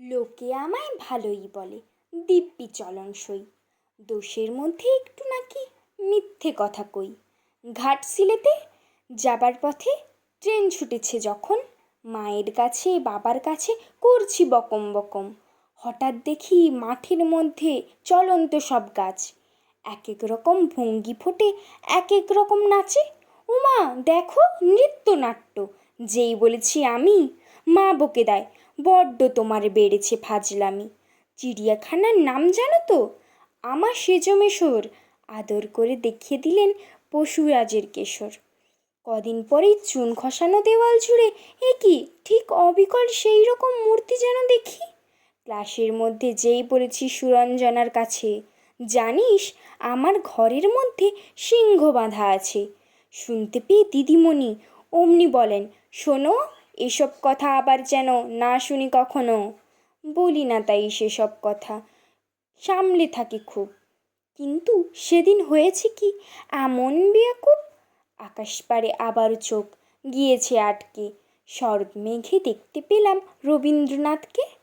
লোকে আমায় ভালোই বলে, দিব্যি চলনসই। দোষের মধ্যে একটু নাকি মিথ্যে কথা কই। ঘাটশিলাতে যাবার পথে ট্রেন ছুটেছে যখন, মায়ের কাছে বাবার কাছে করছি বকম বকম। হঠাৎ দেখি মাঠের মধ্যে চলন্ত সব গাছ, এক এক রকম ভঙ্গি ফোটে, এক এক রকম নাচে। উমা দেখো, নৃত্যনাট্য! যেই বলেছি আমি, মা বকে দেয়, বড্ড তোমার বেড়েছে ফাজলামি। চিড়িয়াখানার নাম জানো তো? আমার সেজমেশোর। আদর করে দেখিয়ে দিলেন পশুরাজের কেশর। কদিন পরেই চুন খসানো দেওয়াল জুড়ে এ কি ঠিক অবিকল সেই রকম মূর্তি যেন দেখি। ক্লাসের মধ্যে যেই বলেছি সুরঞ্জনার কাছে, জানিস আমার ঘরের মধ্যে সিংহ বাঁধা আছে, শুনতে পেয়ে দিদিমণি অমনি বলেন, শোনো, এসব কথা আবার যেন না শুনি কখনো। বলি না তাই সেসব কথা, সামলে থাকি খুব। কিন্তু সেদিন হয়েছে কি এমন বেয়াকুব, আকাশ পারে আবার চোখ গিয়েছে আটকে। শরৎ মেঘে দেখতে পেলাম রবীন্দ্রনাথকে।